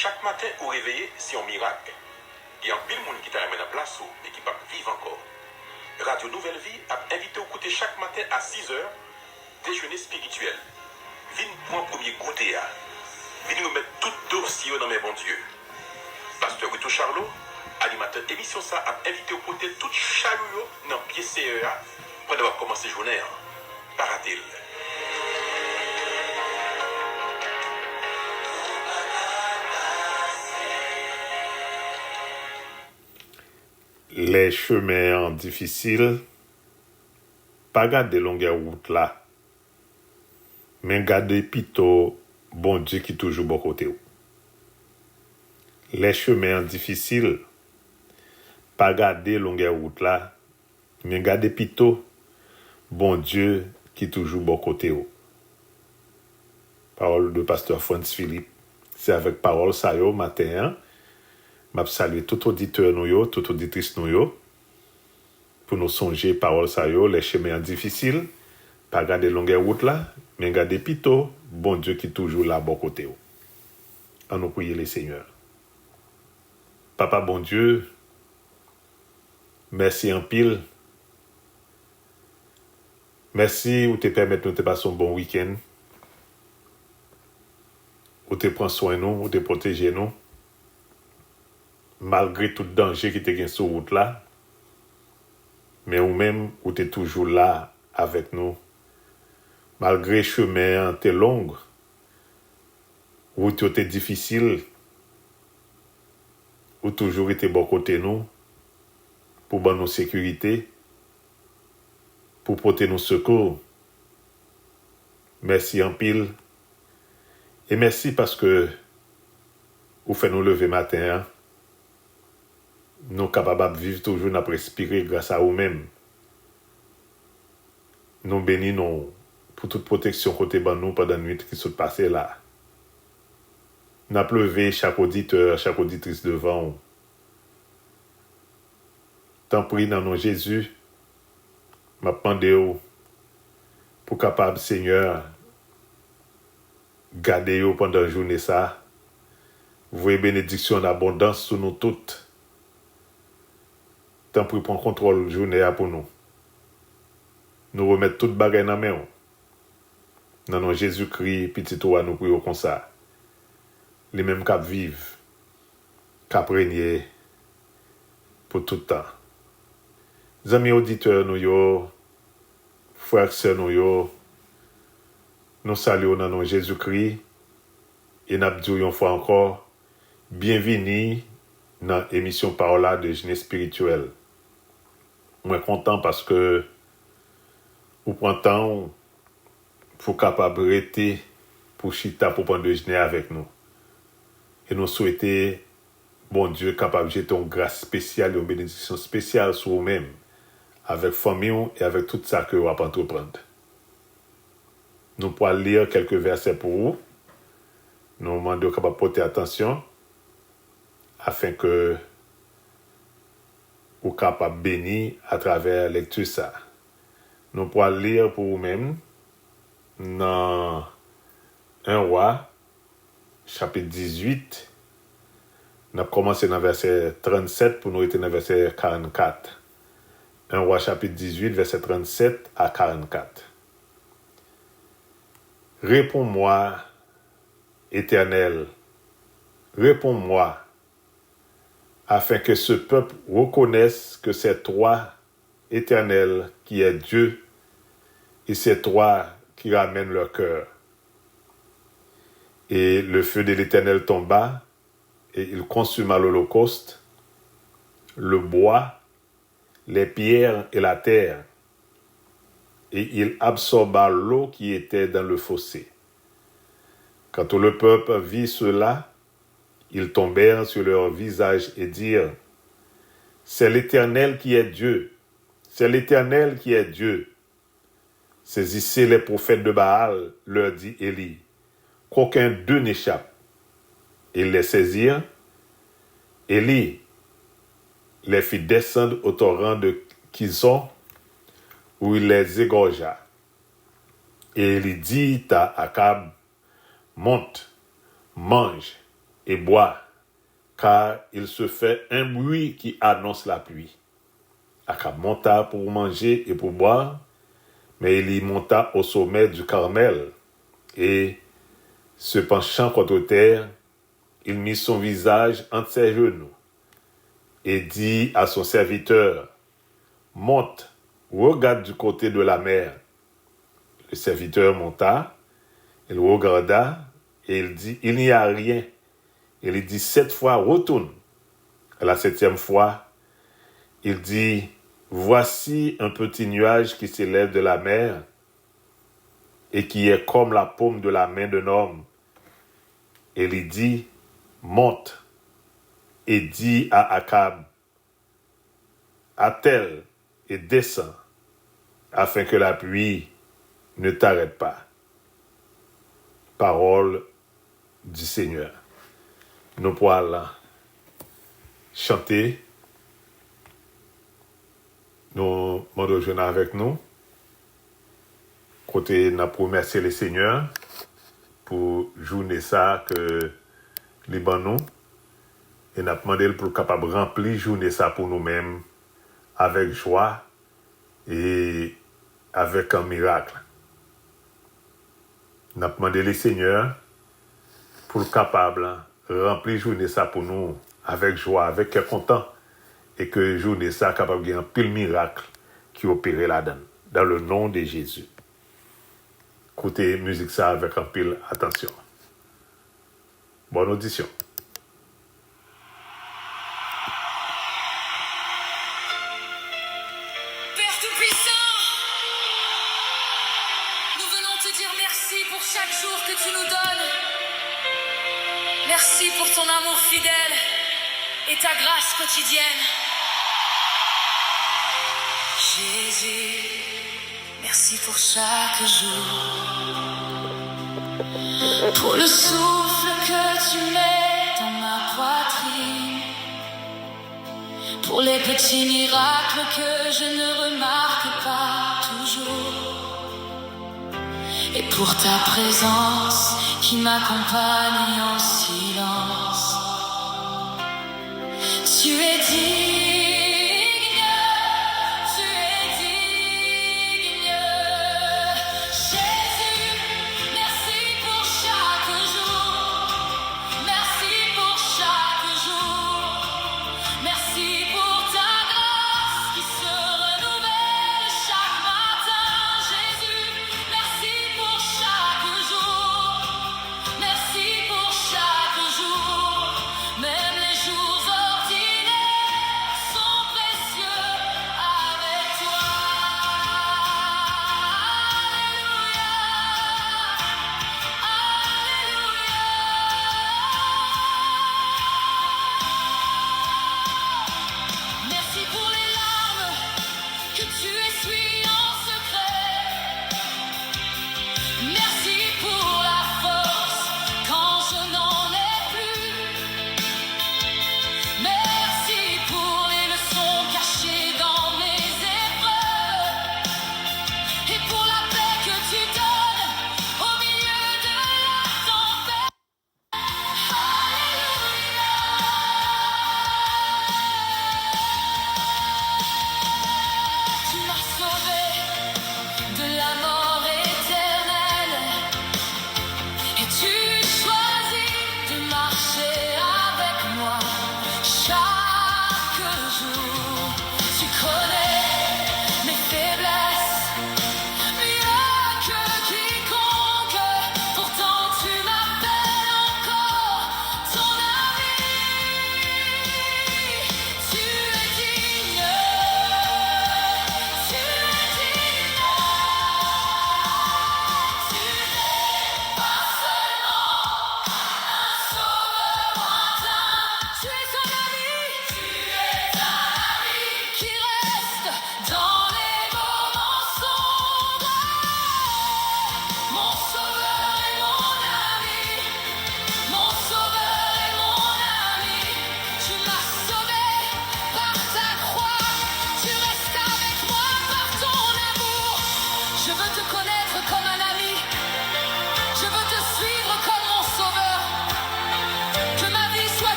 Chaque matin, au réveiller, c'est un miracle. Il y a un pile monde qui t'a amené en place et qui peut vivre encore. Radio Nouvelle Vie a invité à écouter chaque matin à 6h, déjeuner spirituel. Viens prendre premier goûter. Viens nous mettre tout dossier dans mes bons dieux. Pasteur Rito Charlot, animateur émission ça, a invité à écouter tout chariot dans pied CEA pour d'avoir commencé la journée. Paratil. Les chemins difficiles, pas garder longueur route là, mais garder plutôt bon Dieu qui toujours bon côté. Les chemins difficiles, pas garder longueur route là, mais garder plutôt bon Dieu qui toujours bon côté. Parole de pasteur Franz Philippe. C'est avec parole ça yo matin. Je salue tout auditeur nous, tout auditrice nous, pour nous songer parole ça yo, les chemins difficiles, pas garder longueur route là, mais garder plutôt bon Dieu qui toujours là bon côté. On nous prier le Seigneur. Papa bon Dieu, merci en pile. Merci ou te permettre nous de passer un bon week-end. Ou te prendre soin de nous, ou te protéger nous. Malgré tout danger qui te gagne sur route là, mais ou même ou t'es toujours là avec nous. Malgré chemin t'es long, route t'es difficile, ou toujours été bon côté nous, pour bonne nos sécurité, pour porter nos secours. Merci en pile. Et merci parce que vous faites nous lever matin, hein? Nous capables de vivre toujours, nous respirer grâce à vous-même. Nous bénissons pour toute protection côté de nous pendant la nuit qui s'est passée là. Nous avons levé chaque auditeur, chaque auditrice devant vous. Tant pis dans nos Jésus, m'a demandé pour capable Seigneur garder vous pendant la journée ça. Vous voyez bénédiction d'abondance sur nous toutes. Tant pis prendre contrôle de la journée pour nous. Nous remettre toute bagaille dans la main. Dans nos Jésus-Christ, petit roi, nous prions comme ça. Les mêmes cap vivent, cap régner pour tout le temps. Amis auditeurs, nous, frères et sœurs, nous saluons dans nos Jésus-Christ et nous disons une fois encore, bienvenue dans l'émission Parole de Jeunesse Spirituelle. Je suis content parce que vous prenez temps pour capable rester pour chita pour prendre déjeuner avec nous. Et nous souhaitons, bon Dieu, capable de jeter une grâce spéciale, une bénédiction spéciale sur vous-même, avec famille et avec tout ça que vous allez entreprendre. Nous pourrons lire quelques versets pour vous. Nous demandons capable de porter attention afin que vous capable bénir à travers la lecture ça. Nous pourrons lire pour vous-même dans 1 Roi, chapitre 18. Nous avons commencé dans verset 37 pour nous être dans verset 44. 1 Roi, chapitre 18, verset 37 à 44. Réponds-moi, Éternel, réponds-moi, afin que ce peuple reconnaisse que c'est toi, Éternel, qui est Dieu, et c'est toi qui ramène leur cœur. Et le feu de l'Éternel tomba, et il consuma l'holocauste, le bois, les pierres et la terre, et il absorba l'eau qui était dans le fossé. Quand tout le peuple vit cela, ils tombèrent sur leur visage et dirent, « C'est l'Éternel qui est Dieu, c'est l'Éternel qui est Dieu. » Saisissez les prophètes de Baal, leur dit Élie, « qu'aucun d'eux n'échappe. » Ils les saisirent. Élie les fit descendre au torrent de Kison, où il les égorgea. Et il dit à Akab, « Monte, mange, et bois, car il se fait un bruit qui annonce la pluie. Akab monta pour manger et pour boire, mais il y monta au sommet du Carmel, et, se penchant contre terre, il mit son visage entre ses genoux, et dit à son serviteur, « Monte, regarde du côté de la mer. » Le serviteur monta, il regarda, et il dit, « Il n'y a rien. » Il dit 7 fois, « Retourne. » À la 7e fois, il dit, « Voici un petit nuage qui s'élève de la mer et qui est comme la paume de la main d'un homme. » Et il dit, « Monte et dis à Akab, attelle et descends, afin que la pluie ne t'arrête pas. » Parole du Seigneur. Nous pourrons chanter. Nous demandons jeûner avec nous. Côté, nous remercier le Seigneur pour journée ça que les nous. Et nous demandé pour capable remplir journée ça pour nous-mêmes avec joie et avec un miracle. Nous demandé le Seigneur pour capable remplir journée ça pour nous avec joie, avec cœur content, et que journée ça capable de un pile miracle qui opère là-dedans, dans le nom de Jésus. Écoutez musique ça avec un pile attention. Bonne audition. Père Tout-Puissant, nous venons te dire merci pour chaque jour que tu nous donnes. Merci pour ton amour fidèle et ta grâce quotidienne. Jésus, merci pour chaque jour, pour le souffle que tu mets dans ma poitrine, pour les petits miracles que je ne remarque pas toujours, et pour ta présence qui m'accompagne en silence. Tu es digne, tu es digne. Jésus, merci pour chaque jour, merci pour chaque jour, merci pour ta grâce qui se renouvelle chaque matin. Jésus, merci pour chaque jour, merci pour chaque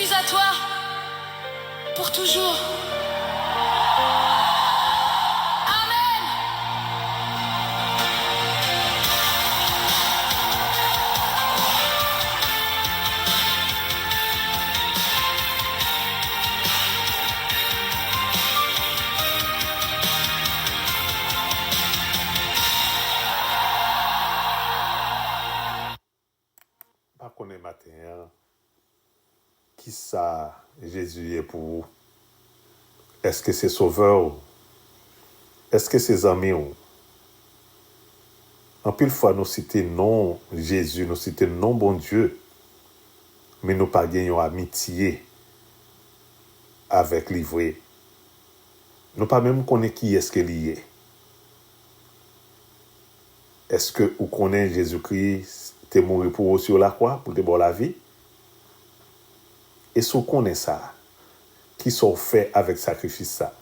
suis à toi pour toujours. Amen. Pas qu'on est matin, hein? Qui ça Jésus est pour vous? Est-ce que c'est sauveur? Est-ce que c'est amis? En pile fois, nous citons non Jésus, nous citons non bon Dieu, mais nous pas gagnons amitié avec l'ivre. Nous pas même connaît qui est-ce qu'il y est. Est-ce que vous connaissez Jésus-Christ t'es mort pour vous sur la croix, pour te donner la vie? Et si vous connaissez ça, qui sont faits avec sacrifice ça?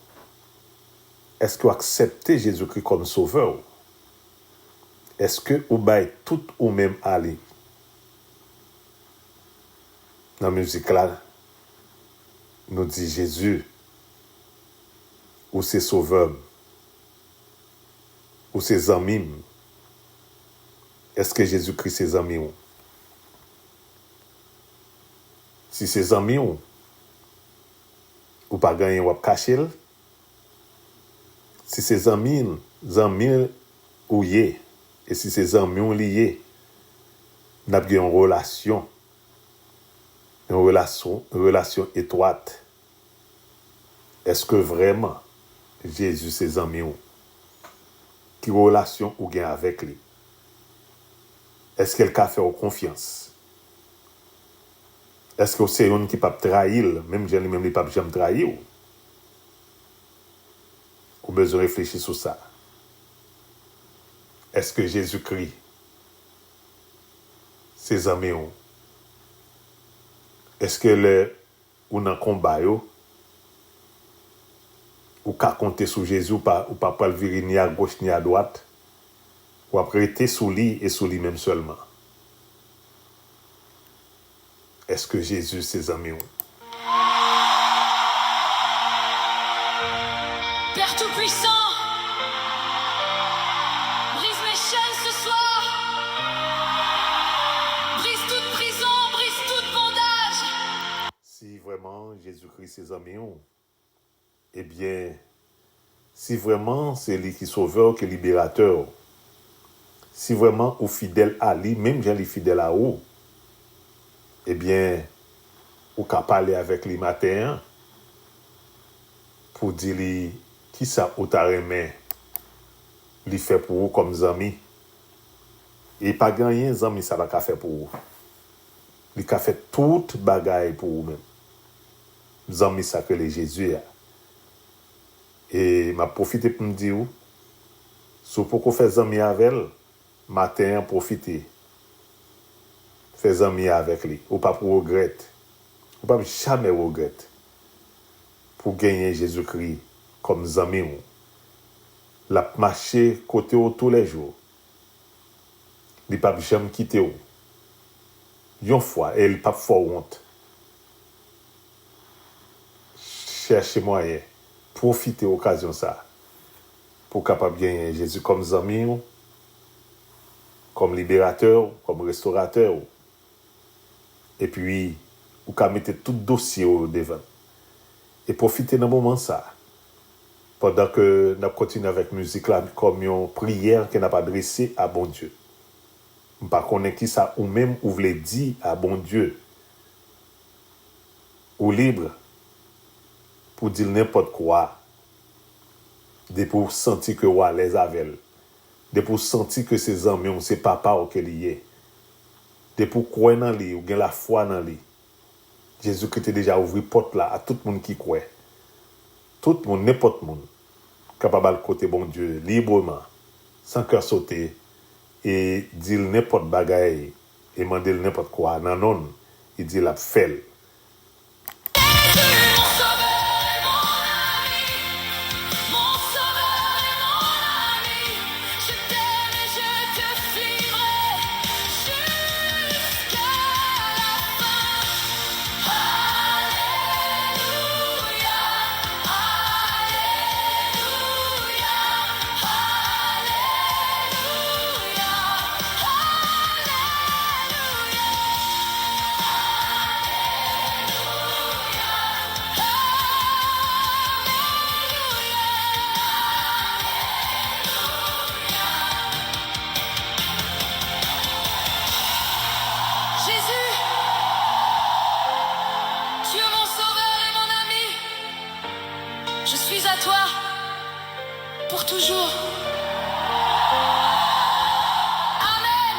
Est-ce que vous acceptez Jésus-Christ comme sauveur? Est-ce que vous baillez tout ou même aller? Dans la musique là, nous dit Jésus, ou c'est sauveur, ou c'est amis. Est-ce que Jésus-Christ c'est amis? Si c'est amis, ou pas gagner ou cacher. Si c'est amis ou yé, et si c'est amis liés, nous avons une relation étroite. Est-ce que vraiment Jésus c'est amis ou? Quelle relation ou gain avec lui? Est-ce qu'elle a fait confiance? Est-ce que c'est un qui peut trahir, même si lui-même ne peut pas jamais trahir? Ou besoin de réfléchir sur ça. Est-ce que Jésus-Christ, ses amis, est-ce que ou dans le combat, ou qu'à compter sur Jésus, ou pas le virer ni à gauche ni à droite, ou après être sous lui et sous lui même seulement? Est-ce que Jésus, ses amis? Père Tout-Puissant, brise mes chaînes ce soir. Brise toute prison, brise toute bondage. Si vraiment Jésus-Christ, ses amis, eh bien, si vraiment c'est lui qui est sauveur, qui est libérateur, si vraiment ou fidèle à lui, même j'ai les fidèles à vous, eh bien, ou qu'à parler avec lui matin pour dire lui qui ça ou t'a remet lui fait pour vous comme amis. Et pas gagner amis ça va faire pour vous. Il a fait toute bagaille pour vous même. Amis ça que les Jésus a. Et m'a profité pour me dire si pour qu'on fait amis avec elle, matin profiter. Fais amis avec lui, ou pas pour regretter, ou pas jamais regretter pour gagner Jésus-Christ comme ami. La marcher côté ou tous les jours. Il pas jamais quitter ou. Une fois, et il pas fort honte. Cherchez moyen, profitez occasion ça pour capable gagner Jésus comme ami, comme libérateur, comme restaurateur. Et puis, vous pouvez mettre tout dossier au devant. Et profitez d'un moment ça. Pendant que nous continuons avec la musique là, comme une prière que nous pas adressée à bon Dieu. Je ne sais pas qui ça, ou même vous voulez dire à bon Dieu. Ou libre. Pour dire n'importe quoi. De pour sentir que vous à l'aise avec elle. De pour sentir que ses amis, ses papas ou qu'elle y est. De pour croire dans lui, ou bien la foi dans lui. Jésus-Christ a déjà ouvert porte là à tout le monde qui croit. Tout le monde, n'importe monde, capable de côté bon Dieu, librement, sans cœur sauter, et dire n'importe bagaille, et demander n'importe quoi. Non, non, il dit la fait. Je suis à toi pour toujours. Amen.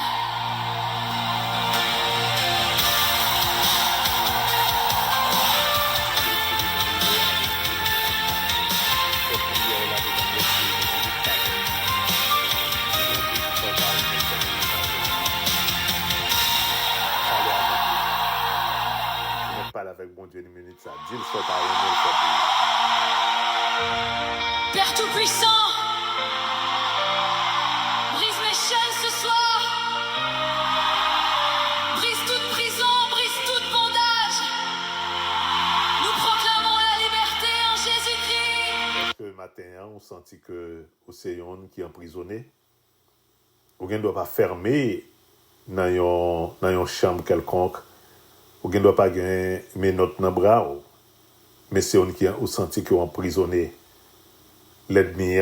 Parle avec bon Dieu une minute ça. Dis le soit à remettre le Père Tout-Puissant, brise mes chaînes ce soir. Brise toute prison, brise tout bondage. Nous proclamons la liberté en Jésus-Christ. Ce matin, on sentit que Océan qui est emprisonné, ou ne doit pas fermer dans une chambre quelconque, ou ne doit pas gagner mes notes dans le bras, mais c'est on qui a senti qu'on emprisonné. L'ennemi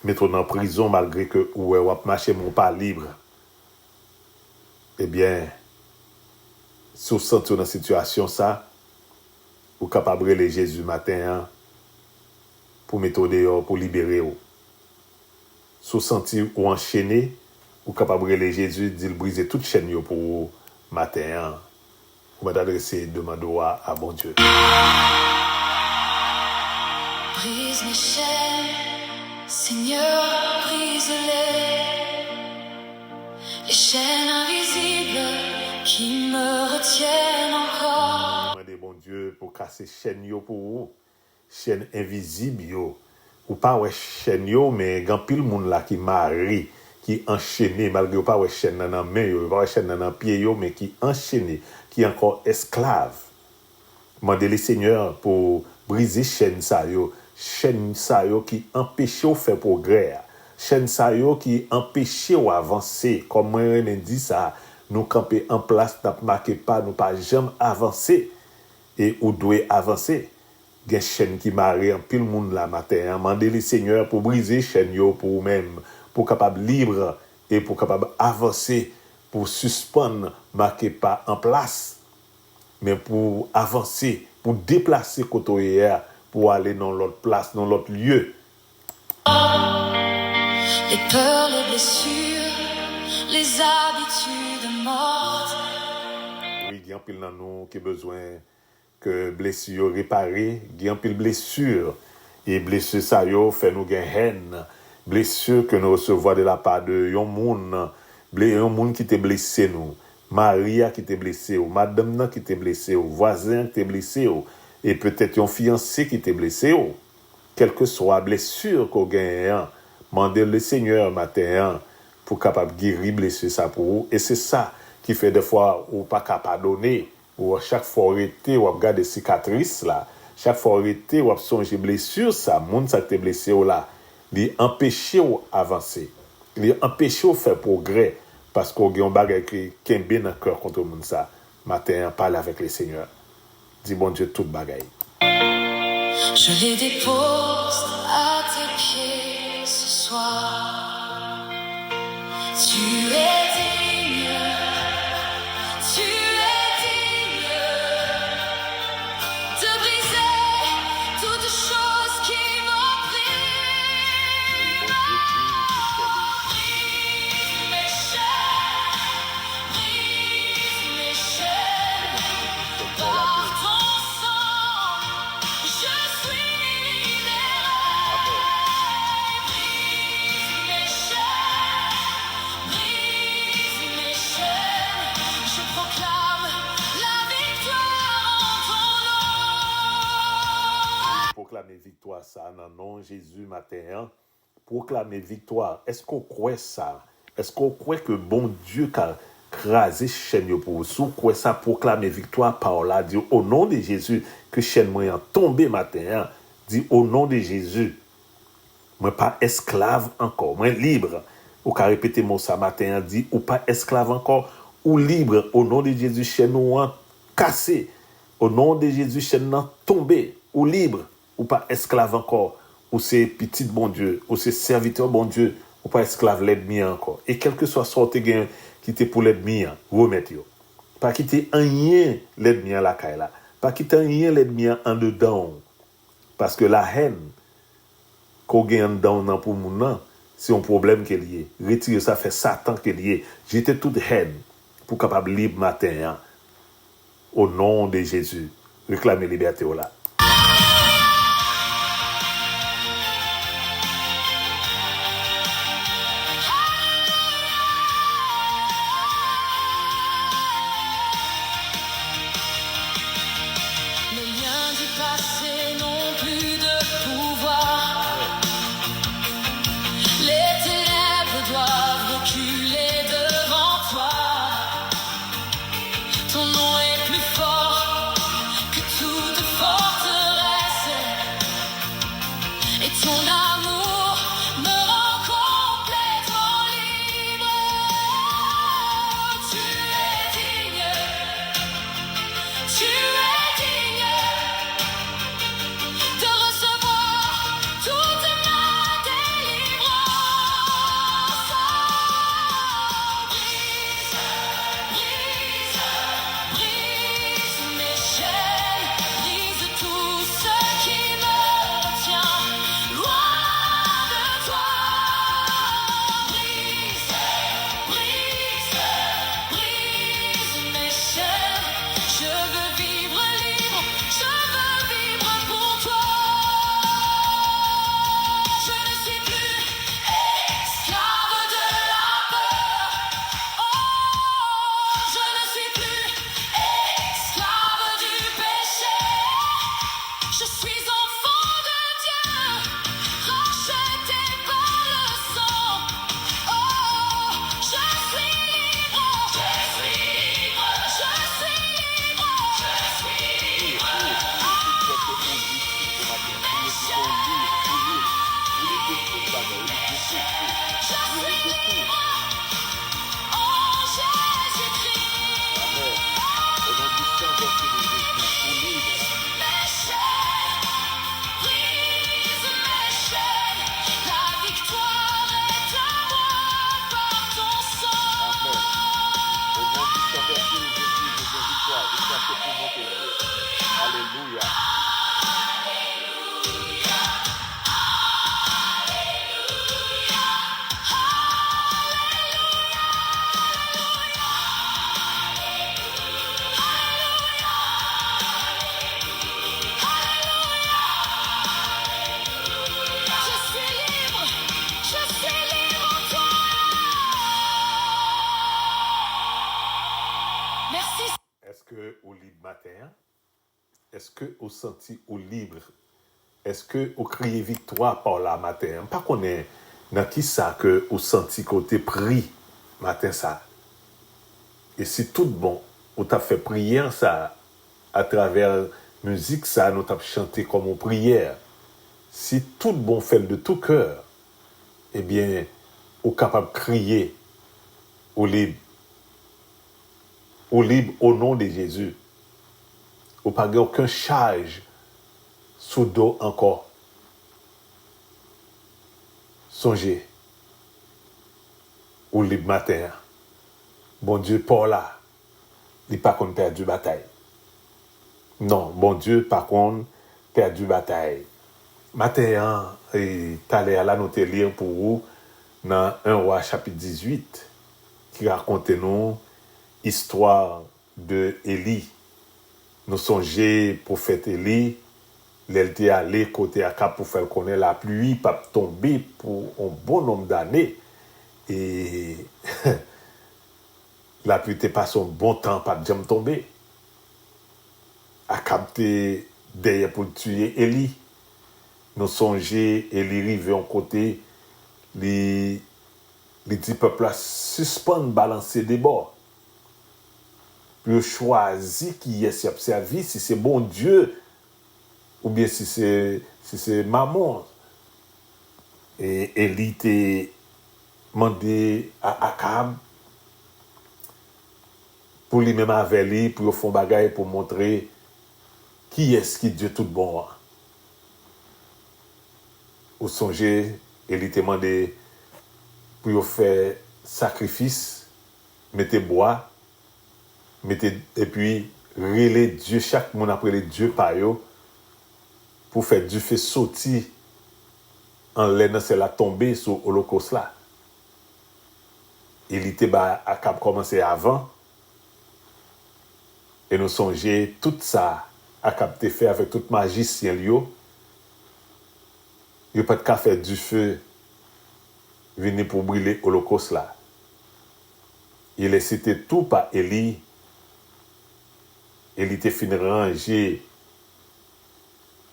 mettre en prison malgré que ou marcher mon pas libre. Eh bien, si vous sentez dans cette situation ça, vous capable de Jésus matin pour mettre dehors pour libérer vous. Si vous sentez ou enchaîné, vous capable de Jésus dire briser toute chaîne pour vous matin. Vous m'adressez demande à bon Dieu. Brise mes chaînes, Seigneur, brise-les. Les chaînes invisibles qui me retiennent encore. Demandez bon Dieu pour casser chaîne yo pour vous. Chaîne invisible yo. Ou pas ouais chaîne yo mais grand pile monde là qui marie, qui enchaîné malgré ou pas ouais chaîne dans main yo, pas ouais chaîne dans pied yo mais qui enchaîné, qui encore esclave. Demandez le Seigneur pour briser chaîne ça yo. Chaîne ça yo qui empêche ou faire progrès. Chaîne ça yo qui empêche ou avancer. Comme moi me dit ça, nous camper en place n'a marqué pas nous pas jamais avancer et ou doit avancer. Gen chaîne qui marie en pile monde la matin. Mandez le Seigneur pour briser chaîne yo pour vous-même, pour capable libre et pour capable avancer, pour suspendre marqué pas en place, mais pour avancer, pour déplacer côté hier pour aller dans l'autre place, dans l'autre lieu. Les peurs, les blessures, les habitudes mortes. Oui, il y a un pile dans nous qui a besoin que blessure réparée, il y a un pile blessure et blessure ça yo fait nous gain haine, blessure que nous recevons de la part de un monde qui t'a blessé nous, Maria qui t'a blessé ou madame qui t'a blessé ou voisin qui t'a blessé ou et peut-être un fiancé qui t'a blessé ou quelle que soit blessure qu'on gagne, mandez le Seigneur matin pour capable guérir blessure ça pour vous et c'est ça qui fait des fois ou pas capable donner ou chaque fois arrêter ou regarder cicatrices là, chaque fois arrêter ou songer blessure ça, monde ça t'est blessé ou là, li empêcher ou avancer, li empêcher ou faire progrès parce qu'on a un bagage qui kembe dans cœur contre monde ça. Matin parle avec le Seigneur. Dis bon Dieu tout bagaille. Je les dépose à tes pieds ce soir. Tu es digne, tu es digne de briser toutes choses qui m'oppriment. Brise mes chaînes, par ton sang, je suis libéré. Brise mes chaînes, je proclame la victoire en ton nom. Proclamer victoire ça dans le nom de Jésus matin. Proclamer victoire. Est-ce qu'on croit ça? Est-ce qu'on croit que bon Dieu a crasé chaîne pour vous? Si vous croyez ça, proclamer victoire par là, dit au nom de Jésus que chaîne moyen tombé matin. Dit au nom de Jésus. Moi pas esclave encore, moi libre. Ou ka répéter mon ça matin dit ou pas esclave encore ou libre au nom de Jésus chaîne ou cassé. Au nom de Jésus chaîne tombé ou libre ou pas esclave encore ou c'est petit bon Dieu ou c'est serviteur bon Dieu ou pas esclave l'ennemi encore. Et quel que soit sorte gain qui était pour l'ennemi remettre yo. Pas quitter rien l'ennemi à la caille là. Pas quitter rien l'ennemi en dedans. Parce que la haine qu'on gagne dans pour mon nom, c'est un problème qui est lié. Retirer ça fait Satan qui est lié. J'étais toute haine pour capable libre matin, hein, au nom de Jésus. Réclamer liberté là. Les liens du passé n'ont plus de pouvoir. Les ténèbres doivent reculer devant toi. Ton nom est plus fort que toute forteresse. Et ton amour me rend complètement libre. Tu es digne. Tu es digne de recevoir toute ma délivrance. Brise, brise, brise mes chaînes, brise tout ce qui me retient loin de toi. Brise, brise, brise mes chaînes. Je veux vivre libre, je veux vivre pour toi. Je ne suis plus esclave de la peur. Oh, je ne suis plus esclave du péché. Je suis enfant de Dieu, racheté par le sang. Oh, je suis libre, je suis libre, je suis libre, je suis libre. Je suis libre en Jésus-Christ. Mes chaînes, brise mes chaînes. La victoire est à moi par ton sang. Alléluia. Je suis libre en toi. Merci. Est-ce que au libre matin? Est-ce que au senti au libre? Est-ce que au crier victoire par la matin? Pas qu'on est dans qui ça que au senti côté pris matin ça. Et si tout bon, on t'a fait prière ça à travers musique ça, nous t'a chanté comme une prière. Si tout bon fait de tout cœur, eh bien, on capable de crier au libre au nom de Jésus. Ou pas aucun charge sous dos encore. Songez. Ou libre matin. Bon Dieu, pour là, il pas qu'on perdu bataille. Non, bon Dieu, par contre, perdu bataille. Matin, et t'allais à la note lire pour vous dans 1 Roi chapitre 18 qui raconte nous histoire de Élie. Nous songeons prophète Élie, l'elle allé côté Akab pour faire connaître la pluie, pas tomber pour un bon nombre d'années. Et la pluie n'était pas son bon temps, pas de jamais tomber. Akab était derrière pour tuer Élie. Nous songeons, Élie arrivé en côté, les dix peuples suspendent, balancer des bords. Puis choisi qui est servi, si c'est bon Dieu, ou bien si c'est maman. Et Élie t'a demandé à Akab pour lui-même avec lui, pour faire bagaille, pour montrer qui est-ce qui Dieu tout bon. Ou songer, Élie t'a demandé pour faire sacrifice, mettez bois, et puis relais Dieu, chaque monde après les Dieu par eux, pour faire du feu sortir en l'air, c'est la tombée sur l'Holocauste là. Il était à cap commencer avant. Et nous songeons tout ça à capter fait avec tout magicien Lio. Il n'y a pas de cas faire du feu venir pour brûler l'Holocauste là. Il est cité tout par Élie. Élie était fini ranger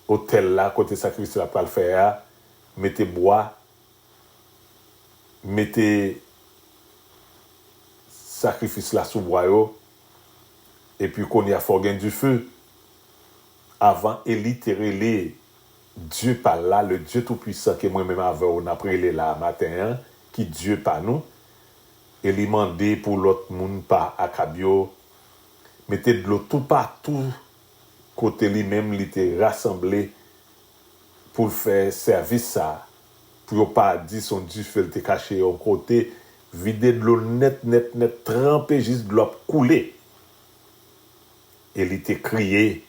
hôtel là, côté sacrifice là pour le faire. Mettez bois, mettez sacrifice là sous bois yo, et puis qu'on y a fort gain du feu. Avant Élie terrelé Dieu par là, le Dieu tout-puissant que moi-même avant on a prélé là matin, qui Dieu par nous. Élie mandé pour l'autre monde par Akabio, mettez de l'eau tout partout, côté lui-même, il était rassemblé pour faire service ça, pour pas dire son Dieu fait te caché au côté, vider de l'eau net, tremper juste de l'eau couler. Et il était crié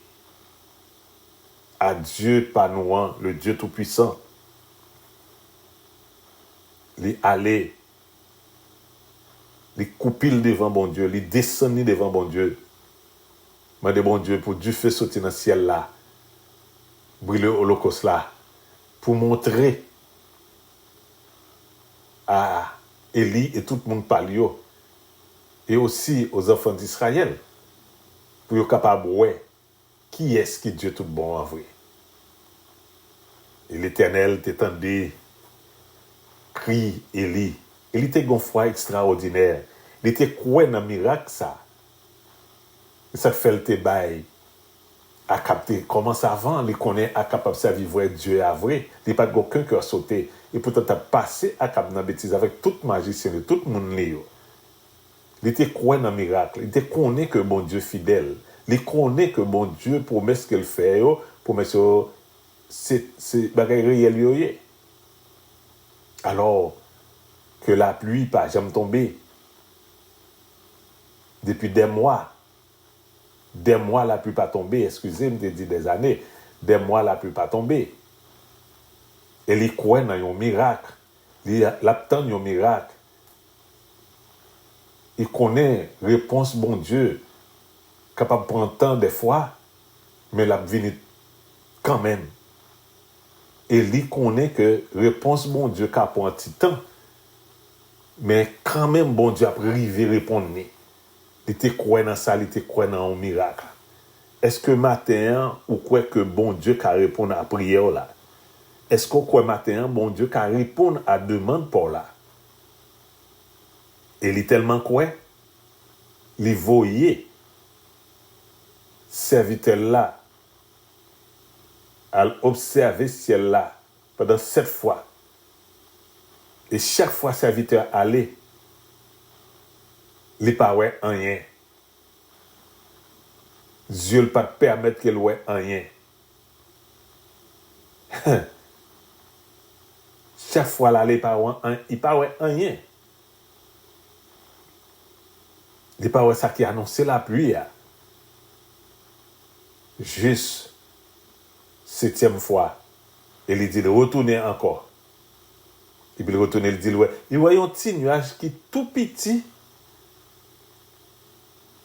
à Dieu panouant, le Dieu tout-puissant. Il allait, il coupait devant bon Dieu, il descendait devant bon Dieu. Mais de bon Dieu, pour Dieu fait sortir dans le ciel là, brûler l'Holocauste là, pour montrer à Élie et tout le monde palio, et aussi aux enfants d'Israël, pour être capable de voir qui est-ce qui Dieu tout bon en vrai. Et l'Éternel t'étendait, crie Élie. Il était un foi extraordinaire. Il était quoi dans le miracle ça? Et ça fait le bail à capter comment ça avant, il connaît à capable de servir Dieu à vrai. Il n'y a pas de aucun cœur sauté. Et pourtant, tu as passé à cap dans la bêtise avec tout magicien, tout le monde. Il était quoi dans le miracle? Il était connaît que bon Dieu fidèle. Il connaît que bon Dieu promet ce qu'il fait, promet que c'est bagaille réel. Alors que la pluie pas jamais tombé depuis des mois la pluie pas tombé, excusez-moi de dire des années, des mois la pluie pas tombé. Et il croit dans un miracle, il attend un miracle. Il connaît réponse bon Dieu, capable de prendre temps des fois, mais la vient quand même. Et il connaît que réponse bon Dieu qui prend un petit temps, mais quand même bon Dieu a arrivé à répondre. Il était croyant dans ça, il était croyant dans un miracle. Est-ce que matin, ou quoi que bon Dieu qui répond à la prière là? Est-ce qu'on croit matin, bon Dieu qui répond à la demande pour là? Et il est tellement quoi? Il voyait serviteur là, à observer ciel là pendant 7 fois. Et chaque fois serviteur allait, il pas ouais rien. Dieu ne pas permettre qu'il ouais rien. Chaque fois là, il pas ouais rien. Il pas ouais ça qui annonçait la pluie. Juste 7e fois, et il dit de retourner encore. Et puis il retourne, il dit ouais, il voit un petit nuage qui est tout petit.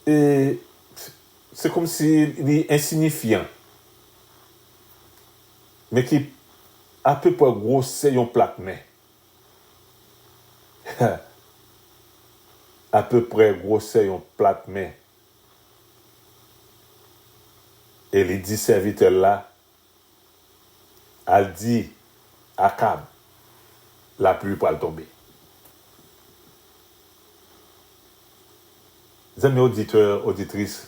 Et c'est comme s'il est insignifiant. Mais qui à peu près gros, c'est un plaque main. À peu près gros, c'est un plaque main. Et les 10 serviteurs là, elle dit à Akab, la pluie pour le tomber. Les amis auditeurs, auditrices,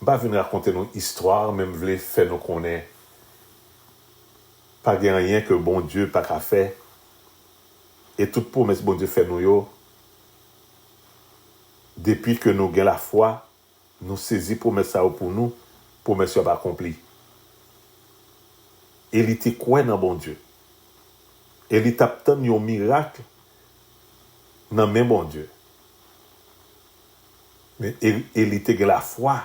je ne vais pas venir raconter une histoire, même je faire nous connaître. Pas rien que bon Dieu pas qu'à faire. Et toute promesse bon Dieu fait nous. Depuis que nous avons la foi, nous saisissons promesse ça pour nous, promesse pas accomplie. Et il était quoi dans bon Dieu? Et il était un miracle dans même bon Dieu. Mais il était la foi.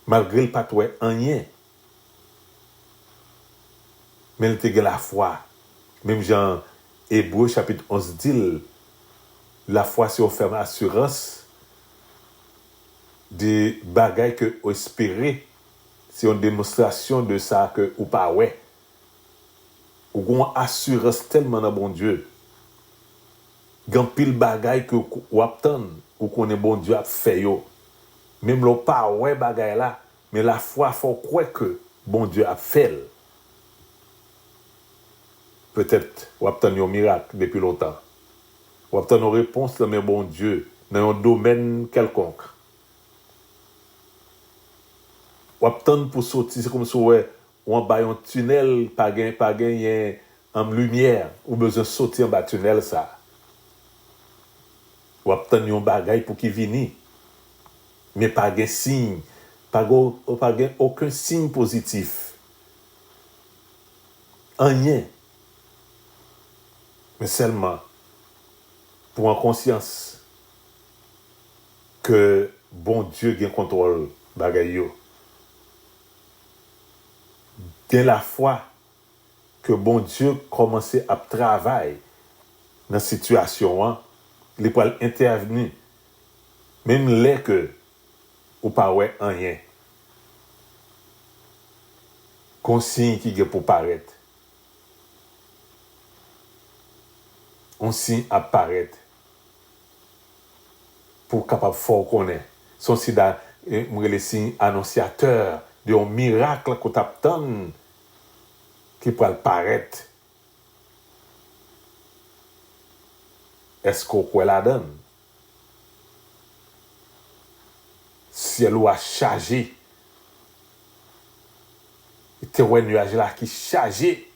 Malgré le patoué, rien. mais il te gen la foi. Même Jean Hébreu chapitre 11 dit, la foi c'est une ferme assurance des bagailles que vous espérez. C'est une démonstration de ça que ou pas ouais. Ou une assurance tellement dans bon Dieu. Gan pile bagaille que ou attend ou connaît bon Dieu a fait yo. Même le pas ouais bagaille là, mais la foi faut croire que bon Dieu a fait. Peut-être ou attend un miracle depuis longtemps. Ou attend une réponse de bon Dieu dans un domaine quelconque. Ou attend pour sortir, c'est comme si ouais, ou en bas un tunnel pas gain en lumière ou besoin sortir en bas tunnel ça. Ou attend un bagaille pour qu'il vienne. Mais pas de signe, pas aucun signe positif. Rien. Mais seulement pour en conscience que bon Dieu a contrôle bagay yo. Dans la foi que bon Dieu commence à travailler dans cette situation, il peut intervenir. Même les que ou pas ouais rien. Consigne qui est pour paraître. On signe apparaître pour capable fort connaître. Son sida les signes annonciateurs d'un miracle qu'on t'attend qui peut paraître. Est-ce qu'on peut la donne? Ciel ou a chargé. Et te ouais nuage là qui chargé.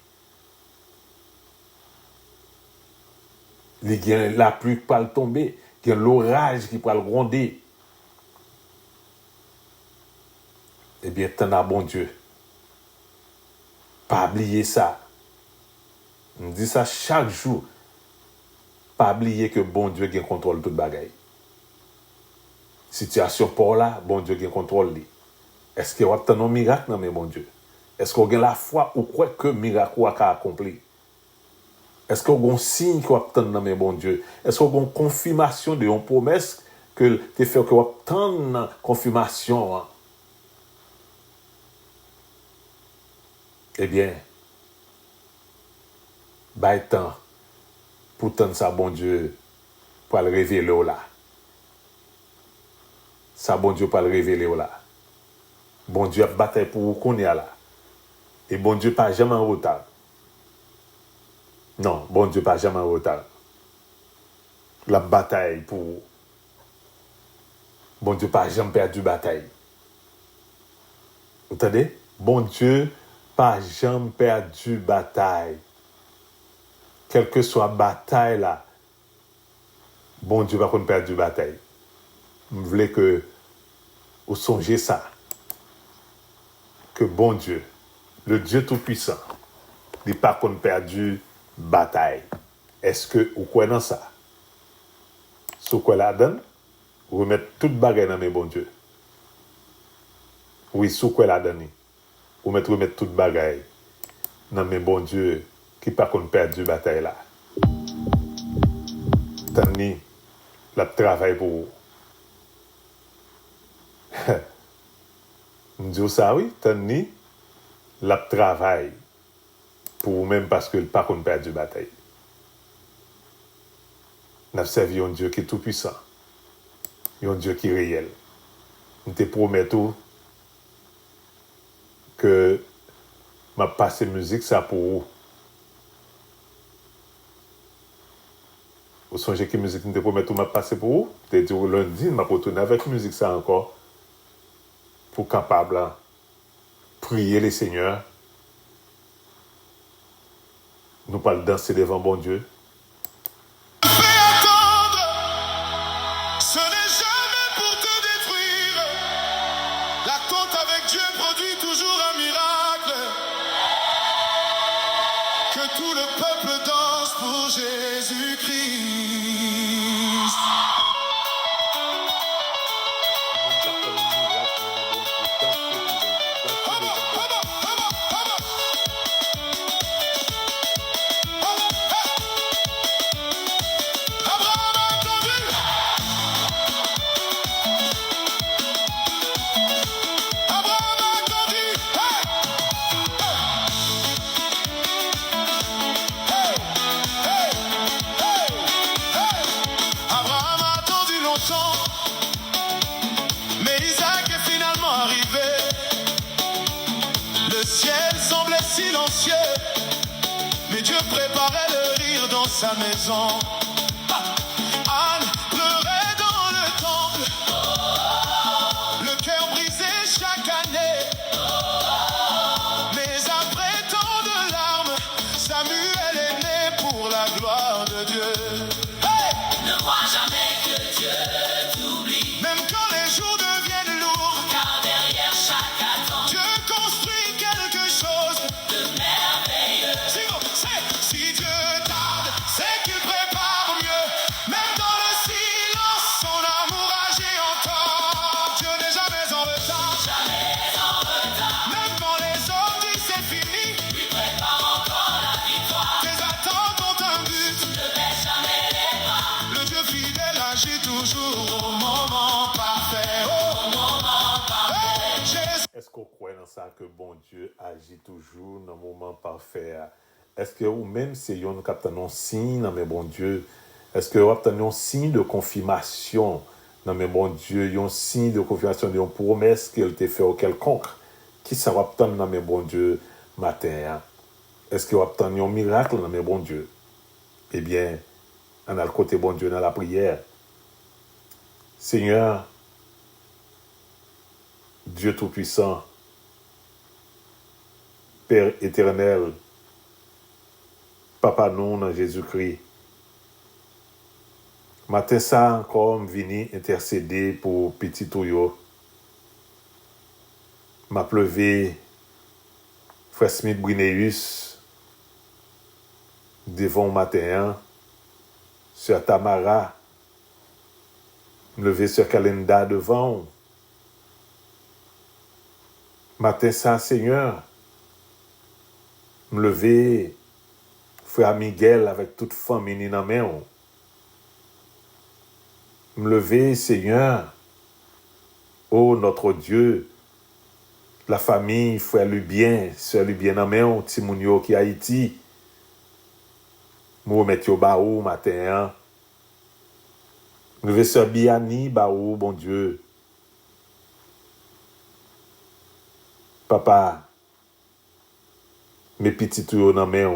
Il y a la pluie qui peut tomber, il y a l'orage qui peut gronder. Eh bien, t'en as bon Dieu. Pas oublier ça. On dit ça chaque jour. Pas oublier que bon Dieu a contrôle toute bagaille. Situation pour là, bon Dieu a contrôle. Est-ce qu'il y a un miracle dans mes bon Dieu? Est-ce qu'on a la foi ou quoi que miracle a accompli? Est-ce qu'on a un signe qu'on attend dans mes bon Dieu? Est-ce qu'on a une confirmation de une promesse que tu fais qu'on attend confirmation? Eh bien, bah temps pour tendre ça bon Dieu pour le révéler là. Ça bon Dieu pour le révéler là. Bon Dieu a bataille pour vous qu'on est là. Et bon Dieu pas jamais en retard. Non, bon Dieu pas jamais en retard. La bataille pour vous. Bon Dieu pas jamais perdu bataille. Vous entendez? Bon Dieu pas jamais perdu bataille. Quelle que soit bataille là, bon Dieu pas perdu bataille. Je voulais que vous songiez ça. Que bon Dieu, le Dieu Tout-Puissant, n'est pas qu'on perdu bataille. Est-ce que vous croyez dans ça? Sous quoi la donne? Vous remettez toute bagaille dans mes bon Dieu. Oui, sous quoi la donne? Vous remettez toute bagaille dans mes bon Dieu qui pas qu'on perdu bataille là. Tandis, la travail pour vous. Je dis ça oui, tandis, la travail pour vous-même parce que le pas qu'on perd du bataille. Nous avons servi un Dieu qui est tout puissant, un Dieu qui est réel. Je te promets tout que ma passe musique ça pour vous. Vous songez que musique je te promets tout m'a passé pour vous. Je te dis lundi, je vais retourner avec musique ça encore pour capable de prier les seigneurs. Nous parlons danser devant bon Dieu. Ce n'est jamais pour te détruire. L'attente avec Dieu produit toujours un miracle. Que tout le peuple danse pour Jésus-Christ. ciel semblait silencieux, mais Dieu préparait le rire dans sa maison. Anne pleurait dans le temple, le cœur brisé chaque année. Mais après tant de larmes, Samuel est né pour la gloire de Dieu. Hey! Ne crois jamais que Dieu t'oublie, même quand les jours deviennent lourds, car derrière chaque attente, Dieu construit quelque chose de merveilleux. Si Dieu tarde, c'est qu'il prépare mieux. Même dans le silence, son amour agit encore. Dieu n'est jamais en retard. Jamais en retard. Même quand les hommes disent c'est fini, il prépare encore la victoire. Tes attentes ont un but. Ne baisse jamais les bras. Le Dieu fidèle agit toujours au moment parfait. Au moment parfait. Jésus. Est-ce qu'on croit dans ça que bon Dieu agit toujours dans le moment parfait? Est-ce que ou même si on capte un signe dans mes bon Dieu, est-ce que vous avez un signe de confirmation dans mes bon Dieu, un signe de confirmation d'une promesse qu'il t'a fait au quelconque? Qui ça va obtenir dans mes bon Dieu matin? Est-ce que vous avez un miracle dans mes bon Dieu? Eh bien, on a le côté bon Dieu dans la prière. Seigneur, Dieu Tout-Puissant, Père éternel, Papa nous dans Jésus-Christ. Matin ça encore vini intercéder pour petit Touyo. M'a pleuvé Frère Smith Brineus devant matin, sur Tamara, me lever sur Calenda devant. Matin ça, Seigneur, me lever Frère Miguel avec toute famille dans main. Me lever, Seigneur, ô notre Dieu, la famille, Frère Lubien, Sœur Lubien dans main, Timounio qui Haïti. Me remettre au baou matin. Me lever Sœur Biani, baou, bon Dieu. Papa, mes petits tuyaux dans main.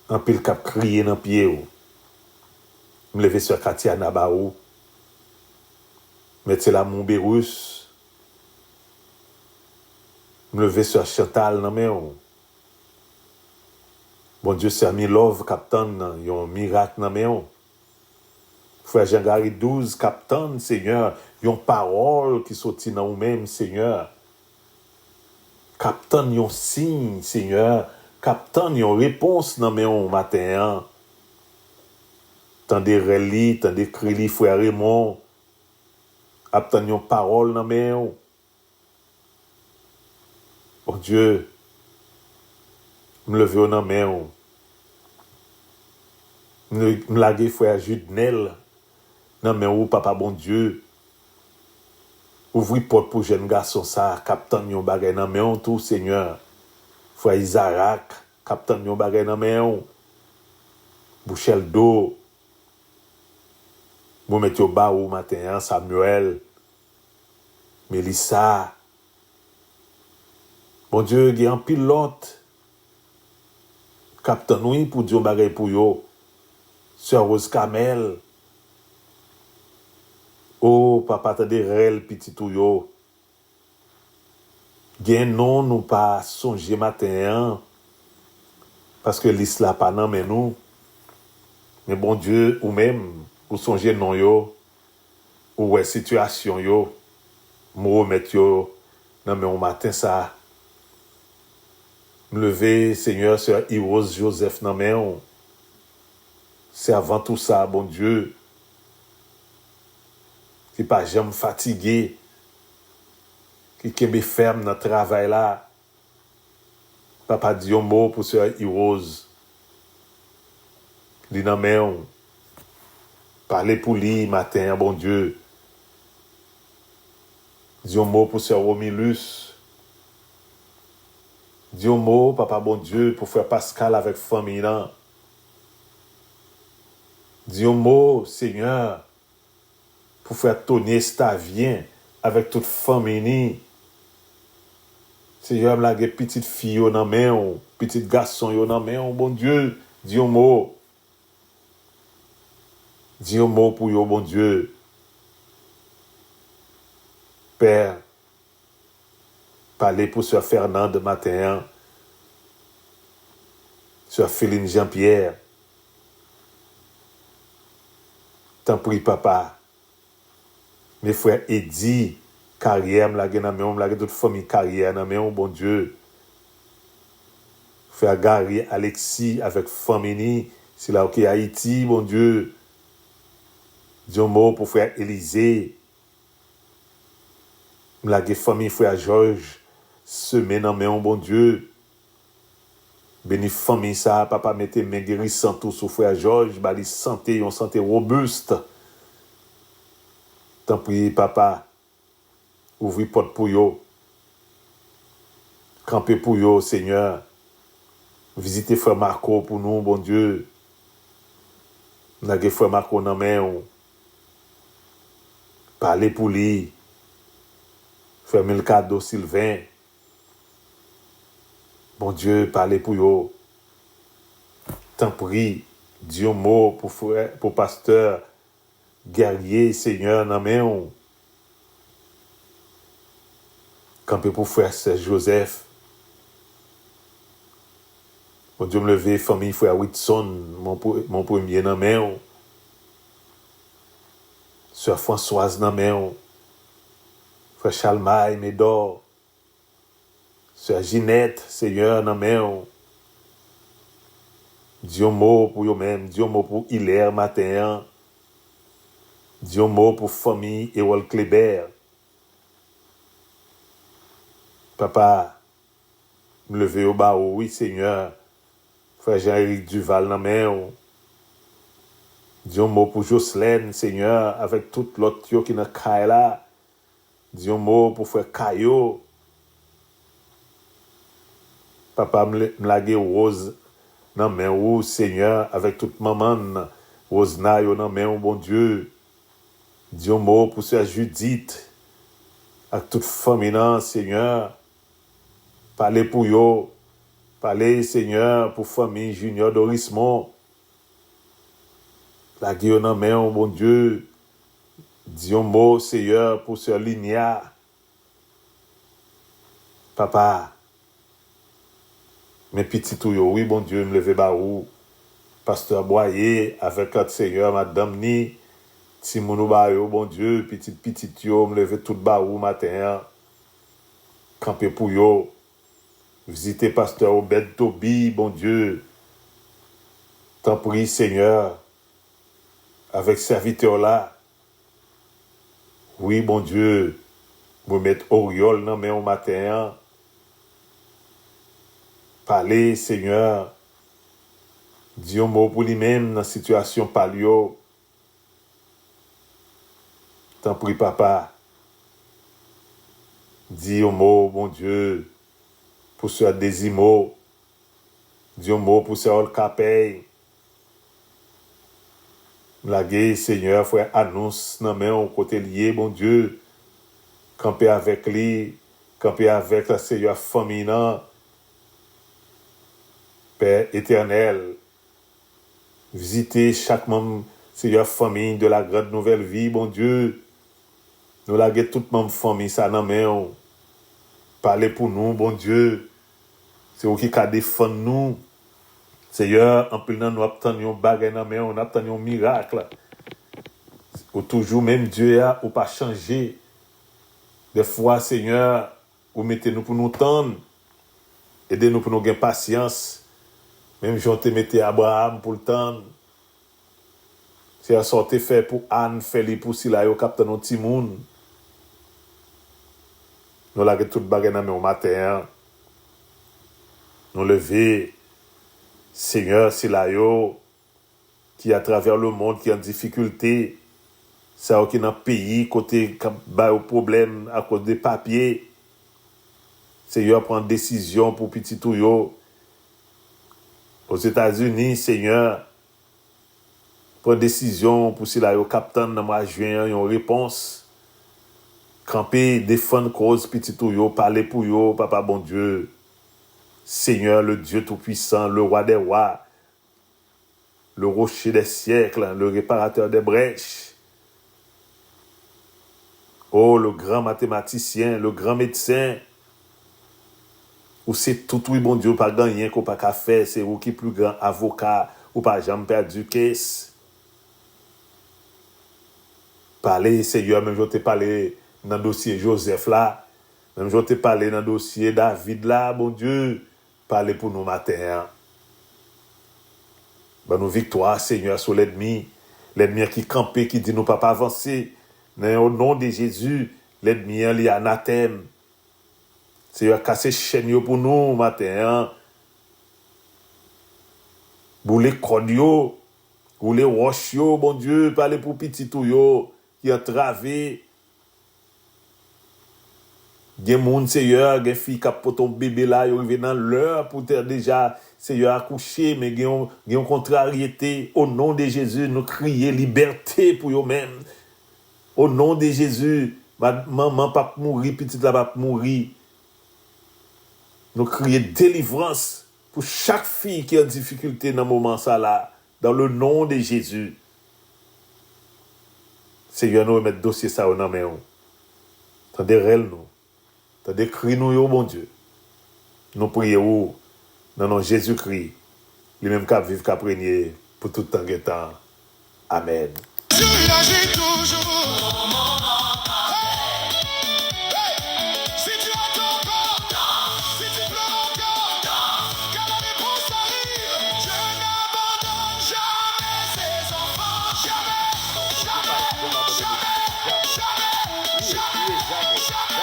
En pile cap crier dans pied. Me lever sur Katiana Baou. Mettre la Montbérus. Me lever sur Chantal dans main. Bon Dieu, c'est ami love captain, yon miracle dans main. Frère Jean-Gary 12 captain, Seigneur, yon parole qui sorti dans vous-même, Seigneur. Captain yon signe, Seigneur. Captain yon réponse dans mes matin. Tandis reli, tandis krili frère Raymond. Captain yon parole dans mes. Oh Dieu, me lever dans mes. Me laguer frère Judnel dans mes papa bon Dieu. Ouvri porte pour jeune garçon ça, captain yon bagay dans mes tout Seigneur. Frère Isaac, captain yon bagay nan men. Bouchel d'eau. Mou met yo ba ou matin, Samuel. Melissa. Bon Dieu, il y a un pilote. Captain oui pour Dieu bagay pour yo. Sœur Rose Kamel. Oh, papa t'as des rel petit tout yo. Gen non nous pas songer matin parce que l'islam pas nan men nous. Mais bon Dieu ou même ou songer non yo ou ouais situation yo me remettre yo nan men matin ça. Me lever Seigneur sur Heroes Joseph nan men. C'est avant tout ça bon Dieu qui pas jamais fatigué qui est ferme dans le travail là. Papa dit un mot pour Sœur Heroes. Li nan men. Parler pour lui matin, bon Dieu. Dis un mot pour Sœur Romilus. Dis un mot, papa bon Dieu, pour Frère Pascal avec famille là. Dis un mot, Seigneur, pour Frère Tony Stavien avec toute famille. Seigneur, la petite fille yo nan men ou, petit garçon yo nan men ou, bon Dieu, dis un mot. Dis un mot pour yo, bon Dieu. Père, parlez pour Sœur Fernande matin, Sœur Féline Jean-Pierre. T'en prie, papa. Mes frères Eddie, carrière, la gen la toute famille carrière, bon Dieu. Frère Gary, Alexis, avec famille, c'est là où Haïti, bon Dieu. Dis un mot pour frère Élisée. La famille, frère Georges, semaine dans bon Dieu. Béni famille ça, papa mettez mes guérissants tout sur frère Georges, bali santé, une santé robuste. Tant pis, papa, ouvri porte pour yo. Campez pour yo, Seigneur. Visitez frère Marco pour nous, bon Dieu. N'a frère Marco dans main. Parlez pour lui. Frère Melcado Sylvain. Bon Dieu, parlez pour yo. Tant pis, dis un mot pour frère, pour pasteur guerrier, Seigneur, dans main. Campez pour frère Serge Joseph. Bon Dieu, me lever, famille, frère Whitson, mon premier dans main. Sœur Françoise dans main. Frère Chalmaï, Médor. Sœur Ginette, Seigneur, dans main. Dis un mot pour eux-mêmes, dis un mot pour Hilaire matin. Dis un mot pour famille Ewol Kleber. Papa, me lever au bas, oui, Seigneur. Frère Jean-Éric Duval dans main. Dis un mot pour Jocelyne, Seigneur, avec tout l'autre qui est dans là. Dis un mot pour frère Kayo. Papa, me lage Rose dans main ou Seigneur, avec toute maman. Rose Nayo dans main, bon Dieu. Dis un mot pour sœur Judith. Avec toute famille, Seigneur. Parlez pour yo. Parlez, Seigneur, pour famille Junior Dorismont. La guillaume dans main, bon Dieu. Dis un mot, Seigneur, pour sœur Linia. Papa. Mes petits tuyaux, oui, bon Dieu, me lever baou. Pasteur Boyer, avec notre Seigneur, Madame Ni. Timounou baou, bon Dieu, petit yo, me lever tout baou matin. Camper pour yo. Visitez Pasteur Obed Tobi, bon Dieu. T'en prie, Seigneur. Avec serviteur là. Oui, bon Dieu. Vous mettez Oriol dans main au matin. Parlez, Seigneur. Dis un mot pour lui-même dans la situation palio. T'en prie, papa. Dis un mot, bon Dieu, pour ce Désimo. Dis un mot pour ce Olcapey. Blaguez, Seigneur, frère annonce dans main au côté lié, bon Dieu. Camper avec lui, camper avec la Seigneur famille. Père éternel, visitez chaque membre, Seigneur famille de la grande nouvelle vie, bon Dieu. Nous laguez toute membre famille, ça dans main. Parlez pour nous, bon Dieu. C'est vous qui a défendre nous. Seigneur, en plus, nous obtenons un bagage dans main, on obtenons un miracle. Ou toujours, même Dieu a, ou pas changer. Des fois, Seigneur, vous mettez-nous pour nous tendre. Aidez-nous pour nous gagner patience. Même si on te mettait Abraham pour le temps. C'est à sortir fait pour Anne, Félix, pour Sila, au capitaine au Timoun. Nous l'avons tout bagay dans au matin. Nous lever, Seigneur Sila, qui à travers le monde, qui est en difficulté. Ça qui est dans le pays, côté au problème à cause des papiers. Seigneur, prend décision pour petit touyo. Aux États-Unis, Seigneur, prend décision pour si là, au capitaine dans mois juin, une réponse. camper, défendre cause petit ou yo, parler pour yo, papa bon Dieu. Seigneur, le Dieu tout-puissant, le roi des rois, le rocher des siècles, le réparateur des brèches. Oh, le grand mathématicien, le grand médecin. Ou c'est tout, oui, bon Dieu, pas gagné, qu'on pas qu'à faire, c'est vous qui plus grand avocat, ou pas jamais perdu caisse. Parler, Seigneur, même je t'ai parlé dans le dossier Joseph là, même je t'ai parlé dans le dossier David là, bon Dieu, parlez pour nous matin. Ben, nous victoire, Seigneur, sur l'ennemi qui campait, qui dit nous pas avancer. Au nom de Jésus, l'ennemi est anathème. Seigneur, cassez chaîne pour nous matin. Boulez cordio, boulez roche, bon Dieu, parlez pour petit tout yo, qui a travé. Gen moun, Seigneur, gen fille qui a ton bébé là, yo arrivé dans l'heure pour te déjà, Seigneur, accoucher, mais gen contrariété. Au nom de Jésus, nous crions liberté pour eux-mêmes. Au nom de Jésus, maman pas mourir, petite là pas mourir. Nous crions délivrance pour chaque fille qui a difficulté dans ce moment là, dans le nom de Jésus. Seigneur, nous remettons dossier ça au nom de nous. Tendez réel nous. Tendez cri nous, bon Dieu. Nous prions dans nom de Jésus-Christ. Lui-même qui vivre, qui régner pour tout temps et temps. Amen. Dieu il agit toujours. Si tu attends encore, si tu pleures encore, quand la réponse arrive, Dieu n'abandonne jamais ses enfants. Jamais, jamais, jamais, jamais, jamais, jamais.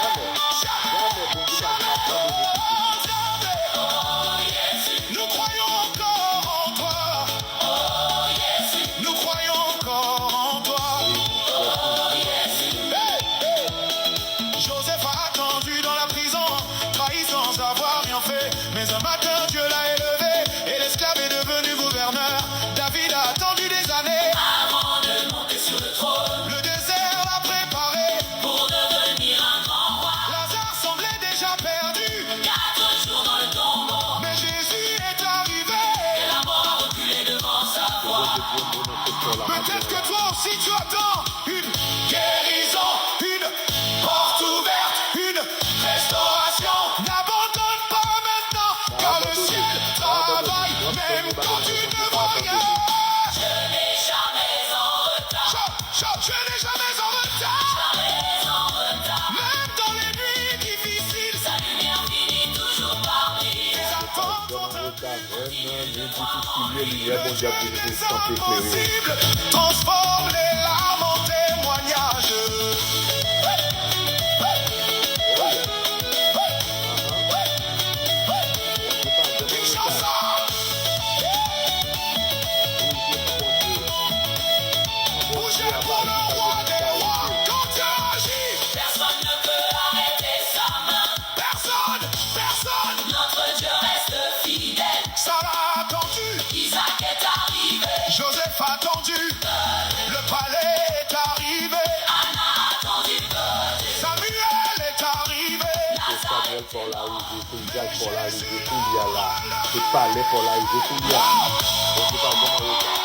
Nous croyons encore en toi. Nous croyons encore en toi. Joseph a attendu dans la prison, trahi sans avoir rien fait. Mais un matin, Dieu l'a élevé et l'esclave est devenu gouverneur. David a attendu des années avant de monter sur le trône. Le désert l'a préparé pour devenir un grand roi. Lazare semblait déjà perdu, 4 jours dans le tombeau. Mais Jésus est arrivé et la mort a reculé devant sa voix. Peut-être que toi aussi tu attends une guérison, une porte ouverte, une restauration. N'abandonne pas maintenant, car le ciel travaille, même quand tu ne vois rien. Je n'ai jamais en retard. Je n'ai jamais en retard. Jamais en retard. Même dans les nuits difficiles, sa lumière finit toujours par briller. Les attentes ont un impossible, transforme les larmes en témoignages. Une chanson. Bougez pour le roi des rois. Quand Dieu agit, personne ne peut arrêter sa main. Personne. Notre Dieu reste fidèle. Sarah a attendu. Isaac est arrivé. Joseph a attendu. Le palais est arrivé. Anna a attendu. Samuel est arrivé. Samuel pour l'arrivée, tout Jacques pour l'arrivée, tout il y a là. C'est palais pour l'arrivée, tout il y a. Donc c'est pas bon en retard.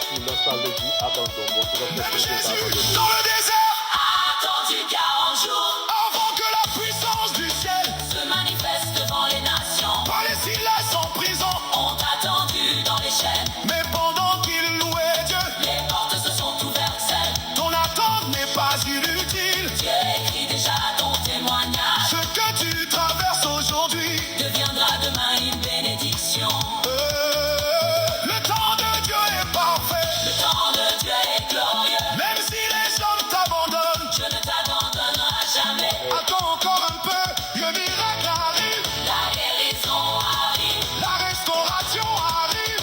Si nostalgie abandonne, bon, c'est comme ça que c'est abandonné. Dans le désert a attendu 40 jours avant que la puissance du ciel se manifeste devant les nations. Par les Silas en prison ont attendu dans les chaînes. Mais pendant qu'ils louaient Dieu, les portes se sont ouvertes celles. Ton attente n'est pas inutile. Dieu écrit déjà ton témoignage. Ce que tu traverses aujourd'hui deviendra demain une bénédiction. Le temps de Dieu est parfait. Le temps de Dieu est glorieux. Même si les hommes t'abandonnent, Dieu ne t'abandonnera jamais. Attends encore un peu, le miracle arrive. La guérison arrive. La restauration arrive.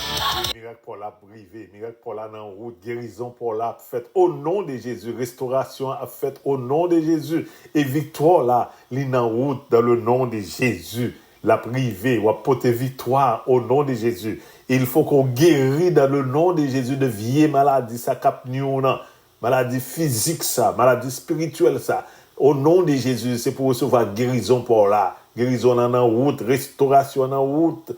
Miracle pour la privée, miracle pour la en route, guérison pour la fête au nom de Jésus, restauration à fête au nom de Jésus et victoire là, en route dans le nom de Jésus. La privée, ou apporter victoire au nom de Jésus. Et il faut qu'on guérisse dans le nom de Jésus de vieilles maladies, ça cap nous. maladie physique ça, maladie spirituelle ça. Au nom de Jésus, c'est pour recevoir guérison pour là. Guérison en route, restauration en route,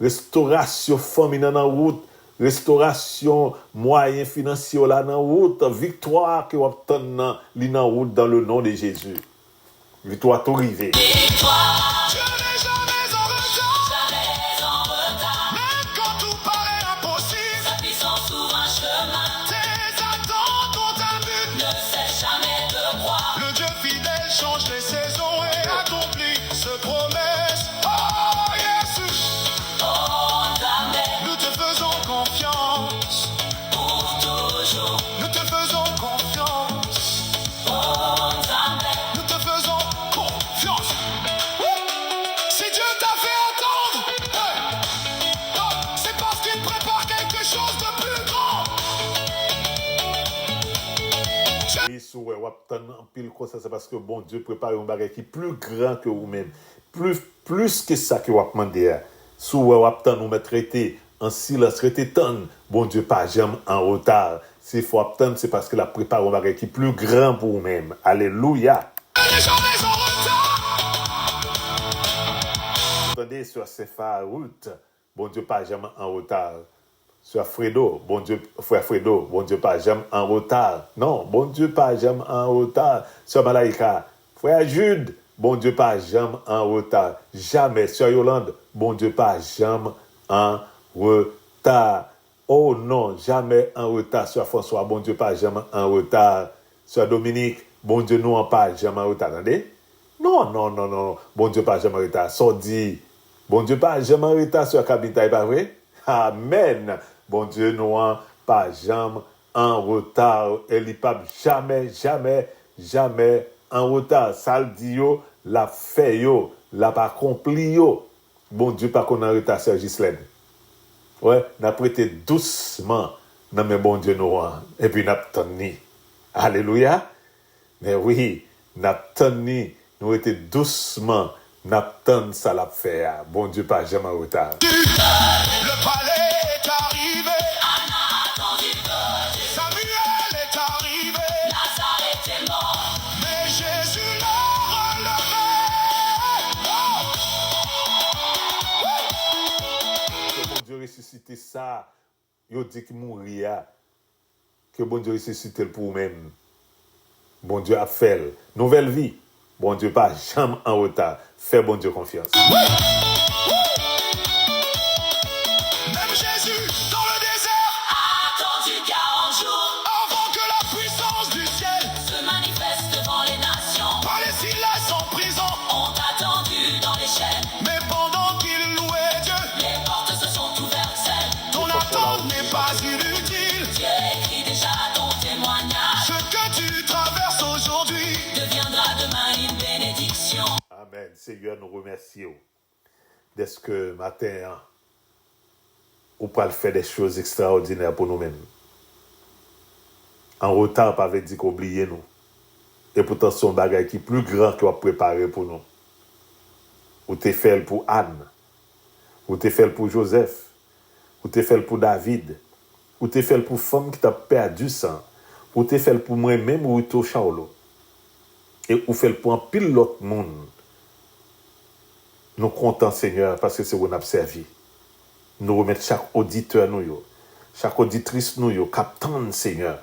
restauration famille en route, restauration moyen financier là en route, victoire que vous obtenez en route dans le nom de Jésus. Victoire tout rivé. Victoire, Je n'ai jamais en retard, jamais en retard. même quand tout paraît impossible. Sa puissance ouvre un chemin, Tes attentes ont un but. ne cesse jamais de croire. Le Dieu fidèle change les saisons et accomplit ce promesse. Oh, Jésus, Oh, jamais, nous te faisons confiance. pour toujours. Nous te faisons confiance. Oh, jamais, Nous te faisons confiance. Si Dieu t'a fait attendre, c'est parce qu'il prépare quelque chose de plus grand. Oui, si vous obtenez un pile comme ça, c'est parce que bon Dieu prépare un bagage qui est plus grand que vous-même. Plus que ça que vous avez demandé. Si vous obtenez nous mettre traité en silence, traité tant, bon Dieu pas jamais en retard. S'il faut obtenir, c'est parce qu'il a préparé un bagage qui est plus grand pour vous-même. Alléluia. Je n'ai jamais en retard. Attendez sur Sefa route, bon Dieu pas jamais en retard. Sur Fredo, bon Dieu, frère Fredo, bon Dieu pas jamais en retard. Non, bon Dieu pas jamais en retard. Sur Malaika, frère Jude, bon Dieu pas jamais en retard. Jamais. Sur Yolande, bon Dieu pas jamais en retard. Oh non, jamais en retard. Sur François, bon Dieu pas jamais en retard. Sur Dominique, bon Dieu nous en pas jamais en retard. Attendez? Non. Bon Dieu pas jamais en retard. Sordi. Bon Dieu pas jamais en retard sur Kabita, pas vrai? Amen. Bon Dieu nous en pas jamais en retard. Elle n'est pas jamais en retard. Ça le dit yo, la fait yo, la pas accompli yo. Bon Dieu pas qu'on en retard sur Gislaine. Ouais, n'a prêté doucement. Non mais bon Dieu nous en. Et puis n'a tenu. Alléluia. Mais oui, n'a tenu. Nous été doucement. N'a tenu ça l'a fait. Bon Dieu pas jamais en retard. Le palais est arrivé. Anna a attendu peu. Samuel est arrivé. Nazareth est mort. Mais Jésus l'a relevé. Que bon Dieu ressuscite ça. Yo dit qu'il mourir. Que bon Dieu ressuscite pour vous-même. Bon Dieu a fait. Nouvelle vie. Bon Dieu pas jamais en retard. Fais bon Dieu confiance. Même Jésus dans le désert, A attendu 40 jours. avant que la puissance du ciel, Se manifeste devant les nations. par les Silas en prison. Ont attendu dans les chaînes. Mais pendant qu'il louait Dieu, Les portes se sont ouvertes, celles. ton attente n'est pas inutile. Dieu écrit déjà ton témoignage. Ce que tu traverses aujourd'hui, Deviendra demain une bénédiction. Amen. Seigneur, nous remercions. Dès que matin, on peut faire des choses extraordinaires pour nous-mêmes. En retard, pas veut dire qu'oublier nous. Et pourtant, son bagage qui est plus grand que vous préparé pour nous. Ou t'es fait pour Anne. Ou t'es fait pour Joseph. Ou t'es fait pour David. Ou t'es fait pour femme qui t'a perdu sang. Ou t'es fait pour moi-même ou t'es Charlot. Et ou fait pour un pile l'autre monde. Nous comptons, Seigneur, parce que c'est où nous avons servi. Nous remettons chaque auditeur, chaque auditrice, captant, Seigneur,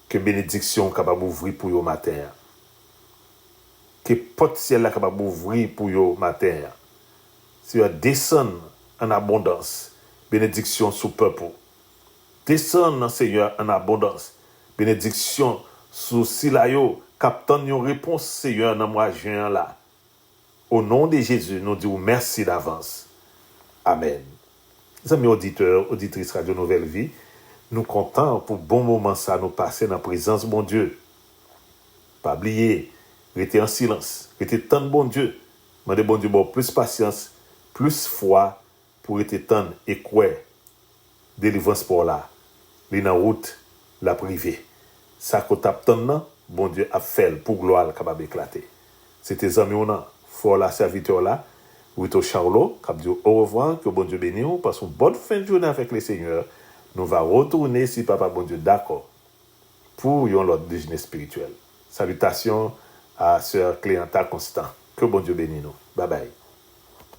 que bénédiction capable d'ouvrir pour vous matin. Que porte ciel là capable d'ouvrir pour vous matin. Seigneur, descend en abondance. Bénédiction sous peuple. Descend, Seigneur, en abondance. Bénédiction sous Silayo. Captant une réponse, Seigneur, dans le mois de juin là. Au nom de Jésus, nous disons merci d'avance. Amen. Les amis auditeurs, auditrices Radio Nouvelle Vie, nous comptons pour bon moment ça nous passer dans la présence de bon Dieu. Pas oublier, rester en silence, rester tant de bon Dieu. Demandez bon Dieu plus patience, plus foi pour rester tant et quoi. Délivrance pour là. Li en route, la privée. Ça qu'on tape tant, bon Dieu a fait pour gloire capable d'éclater. C'était les amis for la serviteur là, Rito Charlot, qui dit au revoir, que bon Dieu bénisse, passe une bonne fin de journée avec le Seigneur. Nous va retourner si papa bon Dieu d'accord. pour un autre déjeuner spirituel. Salutations à Sœur Cléanta Constant. Que bon Dieu bénisse nous. Bye bye.